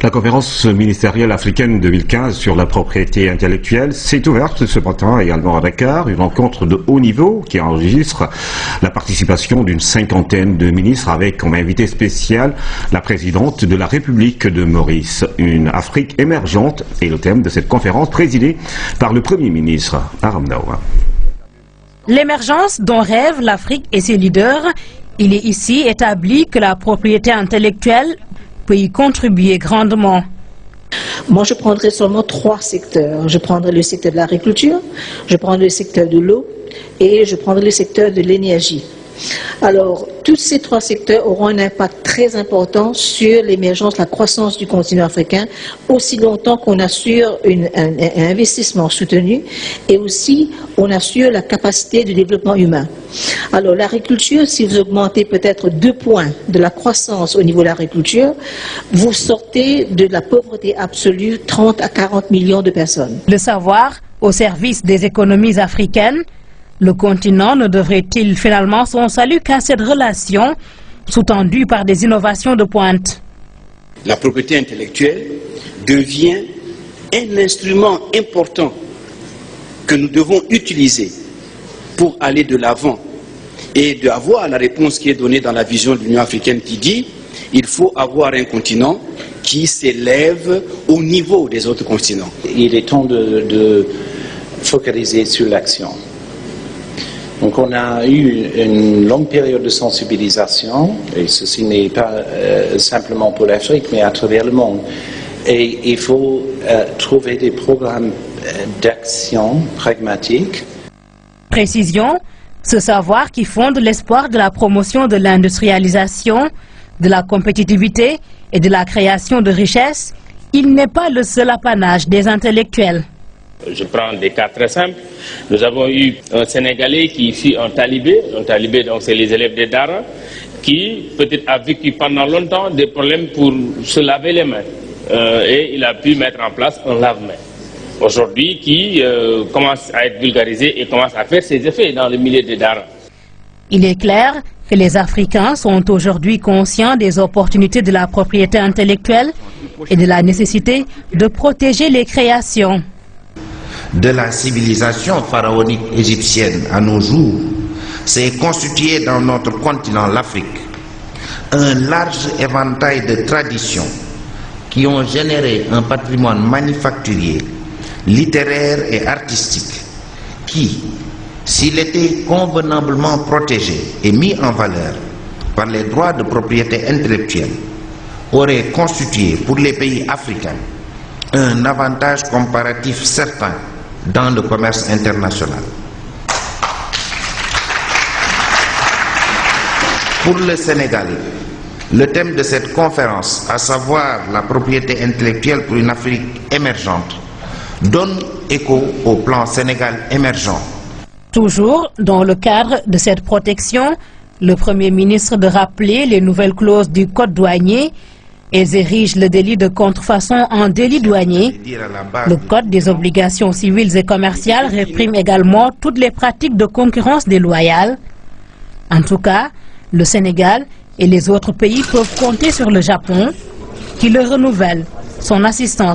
La conférence ministérielle africaine 2015 sur la propriété intellectuelle s'est ouverte ce matin également à Dakar, une rencontre de haut niveau qui enregistre la participation d'une cinquantaine de ministres avec comme invité spécial la présidente de la République de Maurice, une Afrique émergente, et le thème de cette conférence présidée par le Premier ministre Aram Naouh. L'émergence dont rêve l'Afrique et ses leaders, il est ici établi que la propriété intellectuelle peut y contribuer grandement. Moi, je prendrai seulement 3 secteurs. Je prendrai le secteur de l'agriculture, je prendrai le secteur de l'eau et je prendrai le secteur de l'énergie. Alors, tous ces 3 secteurs auront un impact très important sur l'émergence, la croissance du continent africain, aussi longtemps qu'on assure un investissement soutenu et aussi on assure la capacité de développement humain. Alors, l'agriculture, si vous augmentez peut-être 2 points de la croissance au niveau de l'agriculture, vous sortez de la pauvreté absolue 30 à 40 millions de personnes. Le savoir au service des économies africaines. Le continent ne devrait-il finalement son salut qu'à cette relation sous-tendue par des innovations de pointe? La propriété intellectuelle devient un instrument important que nous devons utiliser pour aller de l'avant et d'avoir la réponse qui est donnée dans la vision de l'Union africaine qui dit il faut avoir un continent qui s'élève au niveau des autres continents. Il est temps de focaliser sur l'action. Donc on a eu une longue période de sensibilisation, et ceci n'est pas simplement pour l'Afrique, mais à travers le monde. Et il faut trouver des programmes d'action pragmatiques. Précision, ce savoir qui fonde l'espoir de la promotion de l'industrialisation, de la compétitivité et de la création de richesses, il n'est pas le seul apanage des intellectuels. Je prends des cas très simples. Nous avons eu un Sénégalais qui fut un talibé. Un talibé, donc c'est les élèves des Dara, qui peut-être a vécu pendant longtemps des problèmes pour se laver les mains. Et il a pu mettre en place un lave-mains. Aujourd'hui, qui commence à être vulgarisé et commence à faire ses effets dans le milieu des Dara. Il est clair que les Africains sont aujourd'hui conscients des opportunités de la propriété intellectuelle et de la nécessité de protéger les créations. De la civilisation pharaonique égyptienne à nos jours, s'est constitué dans notre continent, l'Afrique, un large éventail de traditions qui ont généré un patrimoine manufacturier, littéraire et artistique qui, s'il était convenablement protégé et mis en valeur par les droits de propriété intellectuelle, aurait constitué pour les pays africains un avantage comparatif certain dans le commerce international. Pour le Sénégal, le thème de cette conférence, à savoir la propriété intellectuelle pour une Afrique émergente, donne écho au plan Sénégal émergent. Toujours dans le cadre de cette protection, le Premier ministre de rappeler les nouvelles clauses du Code douanier. Elles érigent le délit de contrefaçon en délit douanier. Le Code des obligations civiles et commerciales réprime également toutes les pratiques de concurrence déloyale. En tout cas, le Sénégal et les autres pays peuvent compter sur le Japon qui leur renouvelle son assistance.